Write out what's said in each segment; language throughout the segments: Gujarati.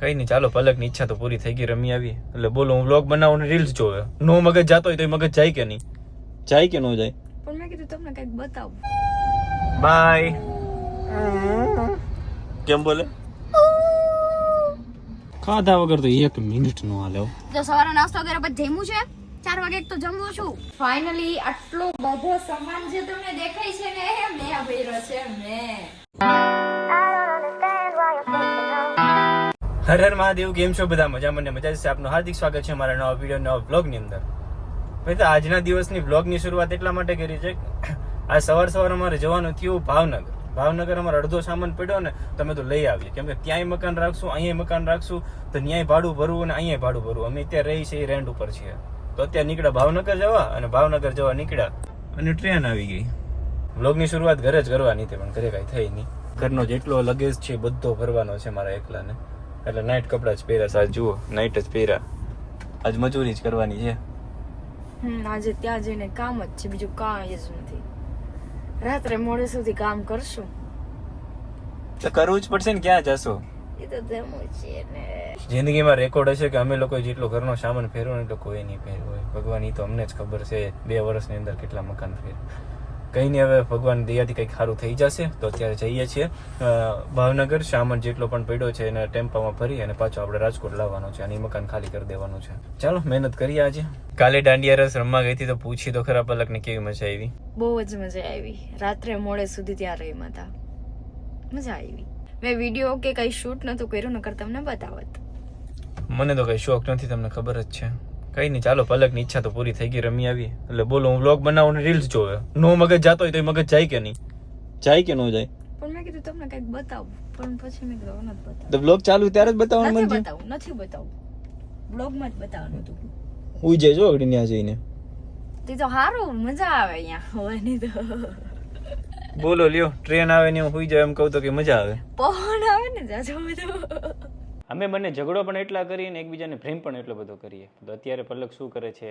કઈ નહીં, ચાલો પલકની ઈચ્છા તો પૂરી થઈ ગઈ, રમી આવી. એટલે બોલો, હું વ્લોગ બનાવું ને રીલ્સ જોવે. નો મગજ જાતો હોય તો મગજ જાય કે નહીં? જાય કે નો જાય? પણ મેં કીધું તમને કંઈક બતાવું. બાય. કેમ બોલે? ખાધા વગર તો 1 મિનિટ નો હાલે. જો સવારે નાસ્તો કર્યા પછી જમ્યું છે, 4 વાગે તો જમવું છું. ફાઇનલી આટલો બધો સામાન જે તમને દેખાય છે ને એ મેં ભર્યો છે. હર હર મહાદેવ. કેમ છો બધા? મજામાં ને મજા છે. આપનું હાર્દિક સ્વાગત છે મારા નવા વિડીયો, નવા વ્લોગની અંદર. ભાઈ તો આજના દિવસની વ્લોગની શરૂઆત એટલા માટે કરી છે કે આ સવાર અમારે જવાનું થયું ભાવનગર અમારે અડધો સામાન પડ્યો ને તમે તો લઈ આવીએ, કેમ કે ત્યાંય મકાન રાખશું, અહીંયા મકાન રાખશું, તો ત્યાંય ભાડું ભરવું અને અહીંયા ભાડું ભરવું. અમે અત્યારે રહી છીએ રેન્ટ ઉપર છીએ, તો અત્યારે નીકળ્યા ભાવનગર જવા, અને ભાવનગર જવા નીકળ્યા અને ટ્રેન આવી ગઈ. વ્લોગની શરૂઆત ઘરે જ કરવાની હતી, પણ ઘરે કાંઈ થઈ નહીં. ઘરનો જેટલો લગેજ છે બધો ભરવાનો છે મારા એકલાને, એટલે નાઇટ કપડાં જ પહેર્યા. સાહેબ જુઓ, નાઇટ જ પહેર્યા. આજ મજૂરી જ કરવાની છે. આજે ત્યાં જઈને કામ જ છે, બીજું કાંઈ જ નથી. રાત્રે મોડે સુધી કામ કરશું તો કરવું જ પડશે ને, ક્યાં જશો? એ તો તેમ છે ને. જિંદગીમાં રેકોર્ડ હશે કે અમે લોકો જેટલો ઘરનો સામાન ફેરવો ને એટલો કોઈ નહીં ફેરવો હોય. ભગવાન ઈ તો અમને જ ખબર છે 2 વર્ષની અંદર કેટલા મકાન ફેર. કંઈ નહીં, હવે ભગવાન દયાથી કંઈક સારું થઈ જશે. તો અત્યારે જઈએ છીએ ભાવનગર. સામાન જેટલો પણ પડ્યો છે એને ટેમ્પામાં ભરી અને પાછો આપણે રાજકોટ લાવવાનો છે, અને મકાન ખાલી કરી દેવાનું છે. ચાલો મહેનત કરીએ આજે. કાલે દાંડિયા રસ રમવા ગઈ હતી, તો પૂછી તો ખરા પલકને કેવી મજા આવી. બહુ જ મજા આવી. રાત્રે મોડે સુધી ત્યાં રહીમાં હતા, મજા આવી. મેં વિડીયો કે કઈ શૂટ નતું કર્યું, નકર તમને બતાવત. મને તો કઈ શોખ નથી, તમને ખબર જ છે. કઈ નહીં, ચાલો પલકની ઈચ્છા તો પૂરી થઈ ગઈ, રમી આવી. એટલે બોલો, હું વ્લોગ બનાવું ને રીલ્સ જોવે. નો મગજ જાતો હોય તો મગજ જાય કે નહીં? જાય કે નો જાય? પણ મેં કીધું તમને કંઈક બતાવું, પણ પછી મેં કીધું નથી બતાવું. તો વ્લોગ ચાલુ ત્યારે જ બતાવવાનું મન છે? નથી બતાવું, બ્લોગમાં જ બતાવવાનું હતું. ઉઈ જાય જો અગડી ત્યાં જઈને. તે તો સારું, મજા આવે અહીંયા હોવાની. તો બોલો લ્યો, ટ્રેન આવે ને હું સુઈ જાવ એમ કહું તો કે મજા આવે? પવન આવે ને જાજો બધો. અમે બંને ઝઘડો પણ એટલા કરીએ ને એકબીજાને પ્રેમ પણ એટલો બધો કરીએ. તો અત્યારે પલક શું કરે છે,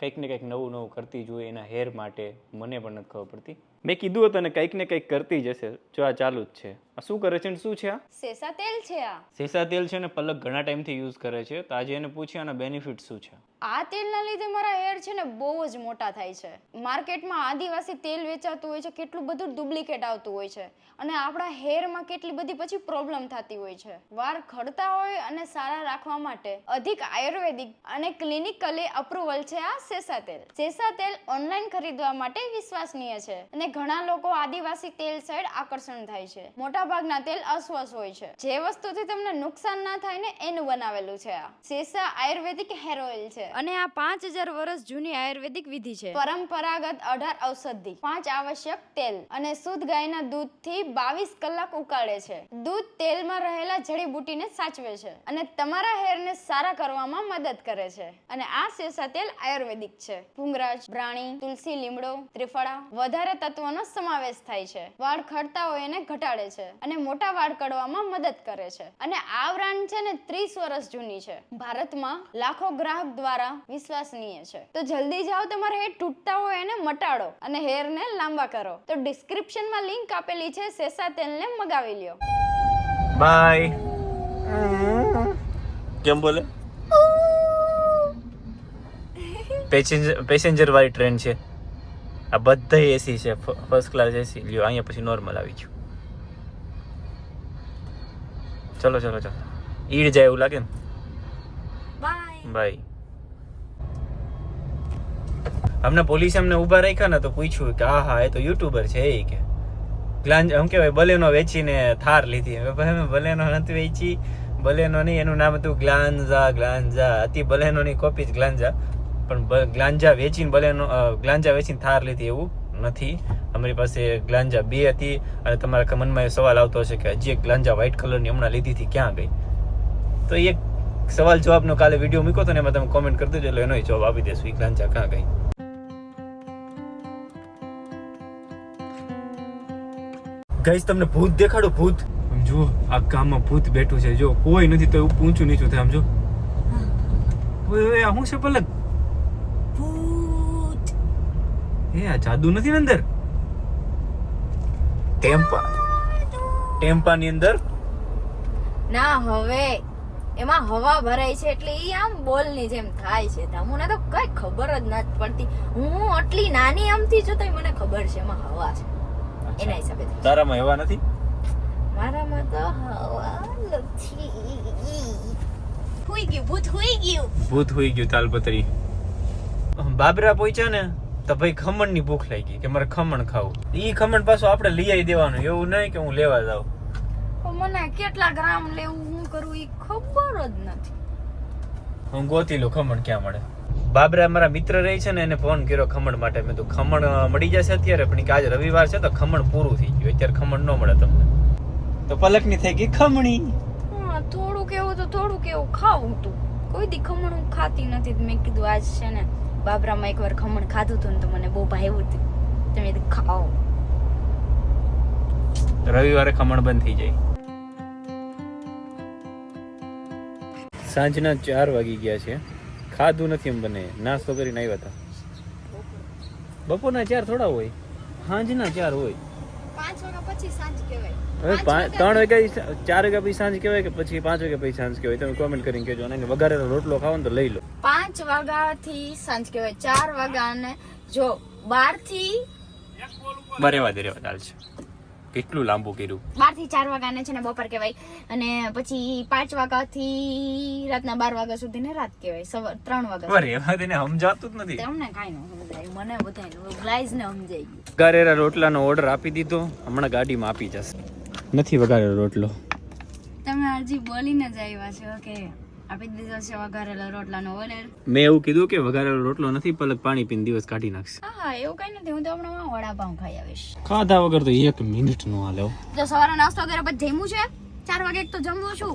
કંઈક ને કંઈક નવું કરતી જોઈએ એના હેર માટે. મને પણ નથી ખબર પડતી. મેં કીધું હતું ને કંઈક ને કંઈક કરતી જ હશે. જો આ ચાલુ જ છે. આ શું કરે છે ને શું છે? આ સેસા તેલ છે. આ સેસા તેલ છે ને પલક ઘણા ટાઈમથી યુઝ કરે છે, તો આજે એને પૂછ્યા આના બેનિફિટ શું છે. આ તેલના લીધે મારા હેર છે ને બહુ જ મોટા થાય છે. માર્કેટમાં આદિવાસી તેલ વેચાતું હોય છે, કેટલું બધું ડુપ્લિકેટ આવતું હોય છે, અને આપણા હેરમાં કેટલી બધી પછી પ્રોબ્લેમ થતી હોય છે. વાળ ખડતા હોય અને સારા રાખવા માટે અધિક આયુર્વેદિક અને ક્લિનિકલી અપ્રુવલ છે આ સેસા તેલ. સેસા તેલ ઓનલાઈન ખરીદવા માટે વિશ્વસનીય છે, અને ઘણા લોકો આદિવાસી તેલ સાઈડ આકર્ષણ થાય છે. મોટા ભાગના તેલ અસ્વસ્થ હોય છે, જે વસ્તુથી તમને નુકસાન ના થાય ને એનું બનાવેલું છે. આ સેસા આયુર્વેદિક હેર ઓઇલ છે, અને આ 5000 વર્ષ જૂની આયુર્વેદિક વિધિ છે. પરંપરાગત 18 ઔષધિ, 5 આવશ્યક તેલ અને શુદ્ધ ગાયના દૂધથી 22 કલાક ઉકાળે છે. દૂધ તેલમાં રહેલા જડીબુટીને સાચવે છે અને તમારા હેરને સારા કરવામાં મદદ કરે છે. અને આ સેસા તેલ આયુર્વેદિક છે. ભૂંગરાજ, બ્રાણી, તુલસી, લીમડો, ત્રિફળા વધારે તત્વોનો સમાવેશ થાય છે. વાળ ખડતા હોય એને ઘટાડે છે અને મોટા વાળ કડવામાં મદદ કરે છે. અને આ બ્રાન્ડ છે ને 30 વર્ષ જૂની છે. ભારતમાં લાખો ગ્રાહક દ્વારા વિશ્વસનીય છે. તો જલ્દી જાઓ, તમારા હેર તૂટતા હોય એને મટાડો અને હેરને લાંબા કરો. તો ડિસ્ક્રિપ્શનમાં લિંક આપેલી છે, સેસા તેલને મગાવી લ્યો. બાય. કેમ બોલે? પેસેન્જર વાળી ટ્રેન છે આ, બધા એસી છે, ફર્સ્ટ ક્લાસ એસી. લ્યો અહીંયા પછી નોર્મલ આવી ગયું. ચલો ઈડ જાય એવું લાગે ને. બાય. અમને પોલીસે અમને ઊભા રાખ્યા ને તો પૂછ્યું કે હા એ તો યુટ્યુબર છે એ કે ગ્લાન્જ એમ કહેવાય બલેનો વેચીને થાર લીધી. હવે ભાઈ અમે બલેનો નથી વેચી, બલેનો નહીં, એનું નામ હતું ગ્લાન્ઝા હતી. બલેનોની કોપી જ ગ્લાન્ઝા, પણ ગ્લાન્ઝા વેચીને ગ્લાન્ઝા વેચીને થાર લીધી એવું નથી. અમારી પાસે ગ્લાન્ઝા 2 હતી. અને તમારા મનમાં એ સવાલ આવતો હશે કે હજી એક ગ્લાન્ઝા વ્હાઇટ કલરની હમણાં લીધી હતી ક્યાં ગઈ? તો એક સવાલ જવાબનો કાલે વિડીયો મૂક્યો હતો ને એમાં તમે કોમેન્ટ કરી દેજો, એટલે એનો જવાબ આપી દેશું. એ ગ્લાન્ઝા ક્યાં ગઈ? ગાઈસ તમને ભૂત દેખાડો. ભૂત જો આ ગામમાં ભૂત બેઠું છે. જો કોઈ નથી તો ઊંચું નીચું થાય. આમ જો, ઓય આ શું છે પલક? ભૂત. એ આ જાદુ નથી ને અંદર? ટેમ્પાની અંદર ના હવે એમાં હવા ભરાય છે એટલે ઈ આમ બોલની જેમ થાય છે. મને તો કઈ ખબર જ નથી પડતી. હું આટલી નાની આમથી છું તોય મને ખબર છે એમાં હવા છે. એના હિસાબે તારામાં હવા નથી? મારામાં તો હવા નથી. હુઈ ગયું ભૂત હુઈ ગયું. ભૂત હોઈ ગયું તાલપત્રી. બાબરા પહોંચ્યા ને તો ભાઈ ખમણ ની ભૂખ લાગી કે મારે ખમણ ખાવું. ઈ ખમણ પાછું આપણે લઈ આવી દેવાનું, એવું નહીં કે હું લેવા જાઉં. મને કેટલા ગ્રામ લેવું હું કરું ઈ ખબર જ નથી. હું ગોતી લઉં ખમણ ક્યાં મળે. બાબરા મારા મિત્ર રહી છે ને એને ફોન કર્યો ખમણ માટે. મેં તો ખમણ મળી જશે અત્યારે, પણ કે આજે રવિવાર છે તો ખમણ પૂરું થઈ ગયું, અત્યારે ખમણ ન મળે તમને. તો પલકની થઈ ગઈ ખમણી. હા થોડુંક એવું તો થોડુંક એવું ખાવું તું. કોઈ દી ખમણ હું ખાતી નથી. મેં કીધું આજ છે ને બાબરામાં એકવાર ખમણ ખાધું હતું ને તો મને બહુ ભાવ્યું હતું. તમે કીધું ખાઓ. રવિવારે ખમણ બંધ થઈ જાય. સાંજના 4 વાગી ગયા છે, ખાધું નથી એમ બને. નાસ્તો કરીને આવ્યા હતા. બપોરના 4 થોડા હોય, સાંજના 4 હોય. 5 વાગ્યા પછી સાંજ કહેવાય. હવે 3 વાગ્યા 4 વાગ્યા પછી સાંજ કહેવાય કે પછી 5 વાગ્યા પછી સાંજ કહેવાય? તમે કોમેન્ટ કરીને કહેજો. અને વઘારેલો રોટલો ખાવો ને તો લઈ લો. 5 વાગ્યાથી સાંજ કહેવાય. 4 વાગ્યા અને જો 12 થી રેવા દે ચાલશે. કેટલું લાંબુ કર્યું. 12 થી 4 વાગ્યાને છે ને બપોર કહેવાય. અને પછી 5 વાગ્યાથી રાતના 12 વાગ્યા સુધી ને રાત કહેવાય. સવાર 3 વાગ્યા. રેવા દે ને, સમજાતું જ નથી. તમને કાઈ ન સમજાય, મને બધાય ગ્લાઈઝ ને સમજાઈ ગયું. વઘારેલા રોટલાનો ઓર્ડર આપી દીધો, હમણાં ગાડીમાં આપી જશે. નથી વઘારેલો રોટલો. તમે હજી બોલીને જ આવ્યા છો કે આપી દીધો છે વઘારેલા રોટલાનો ઓર્ડર. મેં એવું કીધું કે વઘારેલો રોટલો નથી, પલક પાણી પીને દિવસ કાઢી નાખશે. હા એવું કઈ નથી. હું તો હમણાં વડાપાઉં ખાઈ આવીશ. ખાધા વગર તો 1 મિનિટ નો હાલે. તો સવારે નાસ્તો કર્યા પછી જમ્યું છે. 4 વાગે એક તો જમવું છું.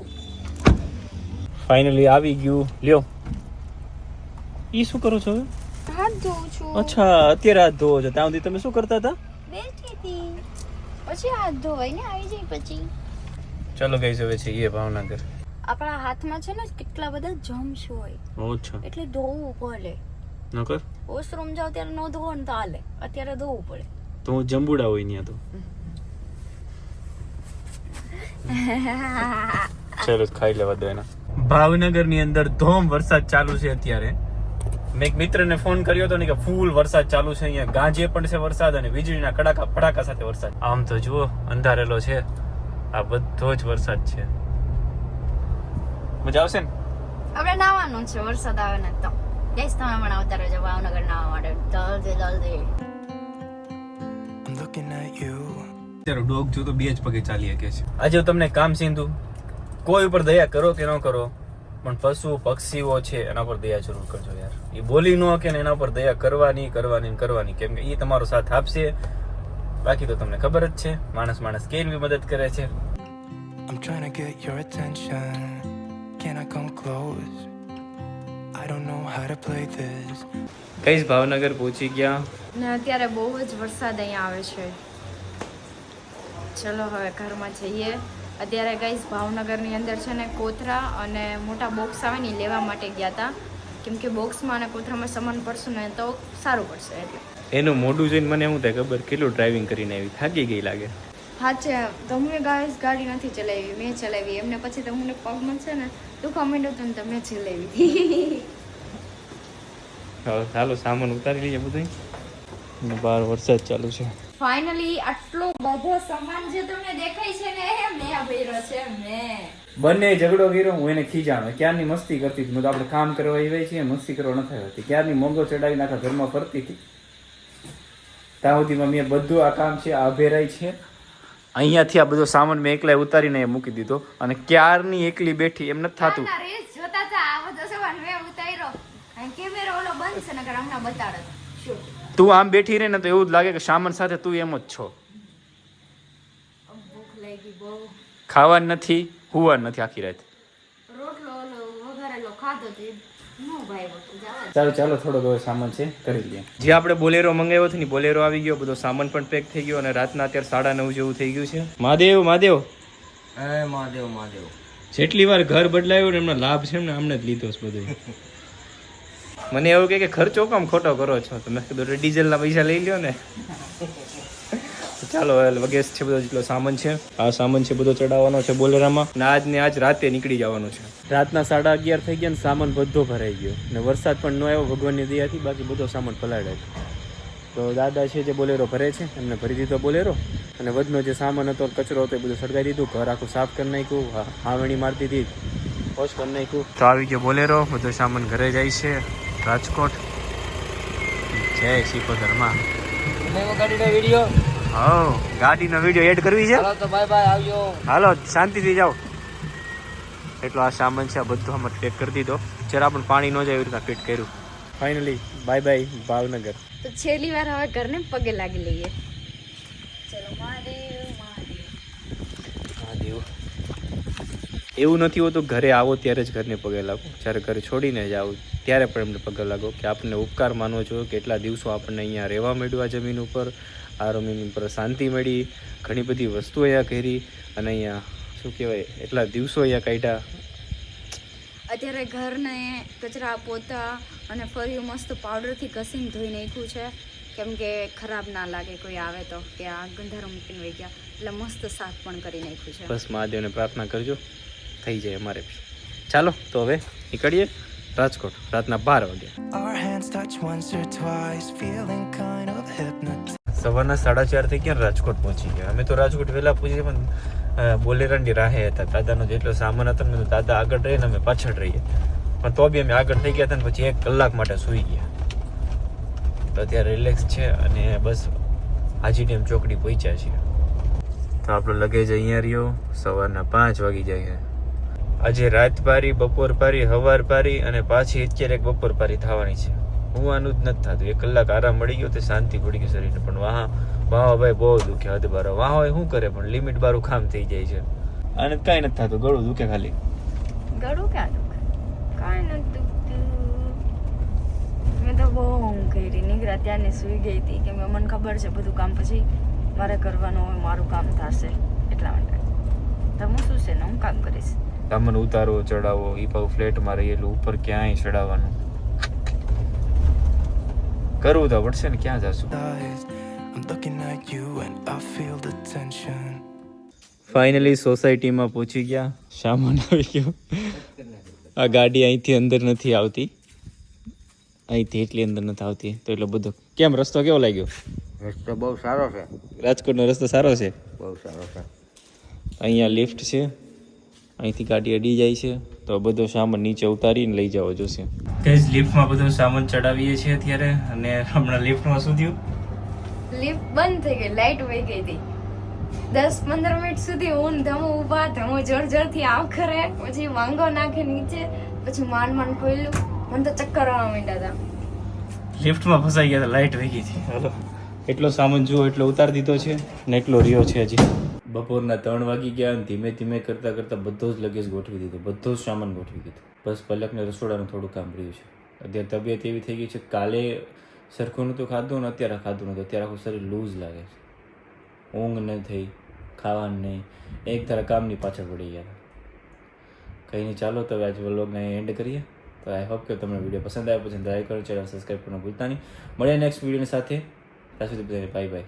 ફાઇનલી આવી ગયું. લ્યો. ઈ શું કરો છો હવે? હાથ ધોઉં છું. અચ્છા, અત્યારે હાથ ધોવો છો. ત્યાં સુધી તમે શું કરતા હતા? બેઠી હતી. પછી હાથ ધોવાઈને આવી જાય પછી. ચલો ગઈ હવે છે એ ભાવનગર. આપણા હાથમાં છે ને કેટલા બધા જમ્સ હોય અચ્છા, એટલે ધોવું પડે. નકર વોશરૂમ જાવ ત્યારે નો ધોવો ને તો હાલે, અત્યારે ધોવું પડે. તો હું જંબુડા હોય ત્યાં તો. ચલો ખાઈ લેવા દો એના. ભાવનગર ની અંદર ધોમ વરસાદ ચાલુ છે અત્યારે. મેં એક મિત્રને ફોન કર્યો હતો ને કે ફૂલ વરસાદ ચાલુ છે અહીંયા. ગાજે પણ છે વરસાદ અને વીજળીના કડાકા ફડાકા સાથે વરસાદ. આમ તો જુઓ અંધારેલો છે, આ બધો જ વરસાદ છે. મજા આવશે ને? આપણે નાવાનું છે વરસાદ આવે ને તો. ગઈસ તમે પણ આવતા રહેજો ભાવનગર નાવા માટે. જલ્દી જલ્દી. અત્યારે ડોગ જો તો 2 જ પગે ચાલી શકે છે. આજે હું તમને કામ સીધું, કોઈ ઉપર દયા કરો કે ન કરો, પણ પશુ પક્ષીઓ છે એના પર દયા જરૂર કરજો યાર. એ બોલી ન કે એના પર દયા કરવાની કરવાની કરવાની, કેમ કે એ તમારો સાથ આપશે. બાકી તો તમને ખબર જ છે માણસ માણસ કેવી મદદ કરે છે. I'm trying to get your attention. Can I come close? I don't know how to play this. કઈ ભાવનગર પહોંચી ગયા ને અત્યારે બહુ જ વરસાદ અહીંયા આવે છે. ચલો હવે ઘરમાં જઈએ. અત્યારે ગાઈસ ભાવનગરની અંદર છે ને કોથરા અને મોટા બોક્સ આવે ને લેવા માટે ગયા હતા, કેમ કે બોક્સમાં અને કોથરામાં સામાન પડશું ને તો સારું પડશે એટલે. એનું મોઢું જોઈને મને એવું થાય ખબર કેટલું ડ્રાઇવિંગ કરીને આવી, થાકી ગઈ લાગે. હા છે, તમને ગાઈસ ગાડી નથી ચલાવી, મેં ચલાવી. એમને પછી તમને પગમાં છે ને દુખવા માંડ્યું હતું ને તો મેં ચલાવી. હવે ચાલો સામાન ઉતારી લઈએ બધું. બહાર વરસાદ ચાલુ છે. ફાઇનલી આટલો બધો સામાન જે તમને દેખાય છે ને મેં ભર્યો છે. મેં બંને ઝઘડો કર્યો, હું એને ખીજાણો. ક્યારની મસ્તી કરતી હતી, મેં તો આપણે કામ કરવા આવી છીએ, મસ્તી કરવા નથી આવતી. ક્યારની મોંઘો ચડાવી નાખા ઘરમાં ફરતી હતી. ત્યાં સુધીમાં મેં બધું આ કામ છે આ અભેરાય છે. અહીંયાથી આ બધો સામાન મેં એકલા ઉતારીને મૂકી દીધો અને ક્યારની એકલી બેઠી એમ નથી થતું. રીલ્સ જોતા હતા આ બધો સામાન મેં ઉતાર્યો. અને કેમેરો ઓલો બંધ છે નકર હમણાં બતાડત. શું તું આમ બેઠી રહે ને તો એવું જ લાગે કે સામાન સાથે તું એમ જ છો. ભૂખ લાગી બહુ. ખાવાનું નથી, હુવાનું નથી આખી રાત. રોટલો ઓલો વઘારેલો ખાધો તો નો ભાઈ બધું જવા. ચાલો ચાલો થોડોક હવે સામાન છે કરી લઈએ. જે આપણે બોલેરો મંગાવ્યો હતો ને બોલેરો આવી ગયો, બધો સામાન પણ પેક થઈ ગયો અને રાતના અત્યારે 9:30 જેવું થઈ ગયું છે. મહાદેવ મહાદેવ મહાદેવ મહાદેવ. જેટલી વાર ઘર બદલાયો ને એમનો લાભ છે ને અમને જ લીધો છે બધું. મને એવું કે ખર્ચો કેમ ખોટો કરો છો? તો મેં કીધું ડીઝલના પૈસા લઈ લ્યો ને. ચાલો વગેરે છે બધો જેટલો સામાન છે આ સામાન છે બધો ચડાવવાનો છે બોલેરામાં ને આજ રાતે નીકળી જવાનું છે. રાતના 11:30 થઈ ગયા ને સામાન બધો ભરાઈ ગયો ને વરસાદ પણ ન આવ્યો ભગવાનની દયાથી, બાકી બધો સામાન પલાળ્યો. તો દાદા છે જે બોલેરો ભરે છે એમને ભરી દીધો બોલેરો, અને વધનો જે સામાન હતો કચરો હતો એ બધું સળગાવી દીધું, ઘર આખું સાફ કરી નાખ્યું, હાવણી મારી દીધી, વોશ કરી નાખ્યું. તો આવી ગયો બોલેરો, બધો સામાન ઘરે જાય છે રાજકોટ. જય શિકોતરમાં ગાડીનો વિડીયો ગાડીનો વિડીયો એડ કરવી છે. તો બાય બાય આવજો. હાલો શાંતિથી જાઓ. એટલો આ સામાન છે આ બધું આમાં પેક કરી દીધો, જરા પણ પાણી ન જાય એવી રીતના ફિટ કર્યું. Finally bye bye Bhavnagar. તો છેલ્લી વાર હવે ઘરને પગે લાગી લઈએ. ચલો મહાદેવ મહાદેવ. એવું નથી હોતું ઘરે આવો ત્યારે જ ઘરને પગે લાગો, જ્યારે ઘરે છોડીને જાઓ ત્યારે પણ એમને પગે લાગો કે આપણને ઉપકાર માનવો જોઈએ કે એટલા દિવસો આપણને અહીંયા રહેવા મળ્યું, આ જમીન ઉપર, આ જમીન ઉપર શાંતિ મળી, ઘણી બધી વસ્તુ અહીંયા કરી, અને અહીંયા શું કહેવાય એટલા દિવસો અહીંયા કાઢ્યા. અત્યારે ઘરને કચરા પોતા અને ફરી મસ્ત પાવડરથી ઘસીને ધોઈ નાખ્યું છે, કેમ કે ખરાબ ના લાગે કોઈ આવે તો કે આ ગંધારો મૂકીને વહી ગયા, એટલે મસ્ત સાફ પણ કરી નાખ્યું છે. બસ મહાદેવને પ્રાર્થના કરજો થઈ જાય અમારે બી. ચાલો તો હવે નીકળીએ રાજકોટ રાતના 12 વાગ્યા. Our hands touch once or twice, feeling kind of hypnotized. સવારના 4:30 થઈ ગયા રાજકોટ પહોંચી ગયા. અમે તો રાજકોટ વહેલા પહોંચી ગયા પણ બોલેરાની રાહે હતા. દાદાનો જેટલો સામાન હતો ને દાદા આગળ રહીએ ને અમે પાછળ રહીએ, પણ તો બી અમે આગળ થઈ ગયા હતા ને પછી 1 કલાક માટે સૂઈ ગયા. તો અત્યારે રિલેક્સ છે અને બસ હાજી ડેમ ચોકડી પહોંચ્યા છીએ. તો આપણો લગેજ અહીંયા રહ્યો. સવારના 5 વાગી જાય. આજે રાત પારી, બપોર પારી, હવાર પારી અને પાછી અત્યારે એક બપોર પારી થવાની છે. હું આનું જ નથી થતું. 1 કલાક આરામ મળી ગયો તો શાંતિ પડી ગઈ શરીરને, પણ વાહ ભાઈ બહુ દુખે હદ બાર. વાહ હોય શું કરે પણ લિમિટ બારું કામ થઈ જાય છે. આને કાંઈ નથી થતું, ગળું દુખે ખાલી. ગળું ક્યાં દુખે? કાંઈ નથી દુખતું. મેં તો બહુ ઊંઘ કરી, નીકળ્યા ત્યાંની સૂઈ ગઈ હતી કે મને ખબર છે બધું કામ પછી મારે કરવાનું હોય, મારું કામ થશે એટલા માટે. તમે શું છે ને હું કામ કરીશ. સામાન ઉતારો ચડાવો, એ પાછું ફ્લેટમાં રહીએલું, ઉપર ક્યાંય ચડાવવાનું કરવું તો પડશે ને, ક્યાં જશું. I'm looking at you and I feel the tension. Finally સોસાયટીમાં પહોંચી ગયા. સામાન આવી ગયો. આ ગાડી અહીંથી અંદર નથી આવતી, અહીંથી એટલી અંદર નથી આવતી, તો એટલો બધો. કેમ રસ્તો કેવો લાગ્યો? રસ્તો બહુ સારો છે, રાજકોટનો રસ્તો સારો છે. બહુ સારો છે. અહીંયા લિફ્ટ છે, અહીંથી ગાડી અડી જાય છે, તો બધો સામાન નીચે ઉતારીને લઈ જવો જોશે. કઈ લિફ્ટમાં બધો સામાન ચડાવીએ છીએ અત્યારે, અને હમણાં લિફ્ટમાં શું થયું? લિફ્ટ બંધ થઈ ગઈ, લાઈટ વહી ગઈ હતી. 10-15 મિનિટ સુધી હું ધમો ઊભા, ધમો જોરથી આવ કરે, પછી વાંગો નાખે નીચે, પછી માંડ ખોલ્યું, મને તો ચક્કર આવવા માંડ્યા હતા. લિફ્ટમાં ફસાઈ ગયા હતા, લાઈટ વહી ગઈ હતી. હાલો એટલો સામાન જુઓ એટલો ઉતારી દીધો છે ને એટલો રહ્યો છે હજી. બપોરના 3 વાગી ગયા અને ધીમે ધીમે કરતાં બધો જ લગેજ ગોઠવી દીધો, બધો જ સામાન ગોઠવી દીધો. બસ પલકને રસોડાનું થોડું કામ રહ્યું છે. અત્યારે તબિયત એવી થઈ ગઈ છે, કાલે સરખું નહોતું ખાધું ને અત્યારે ખાધું નહોતું, અત્યારે આખું શરીર લૂઝ લાગે છે. ઊંઘ નહીં થઈ, ખાવાનું નહીં, એક ધારા કામની પાછળ પડી ગયા. કંઈ નહીં, ચાલો તો હવે આજ વ્લોગને એન્ડ કરીએ. તો આઈ હોપ કે તમને વિડીયો પસંદ આવ્યો. પસંદ લાઈક કરો, ચેનલ સબસ્ક્રાઈબ કરવાનું ભૂલતા નહીં. મળીએ નેક્સ્ટ વિડીયોની સાથે. ત્યાં સુધી બધાને બાય બાય.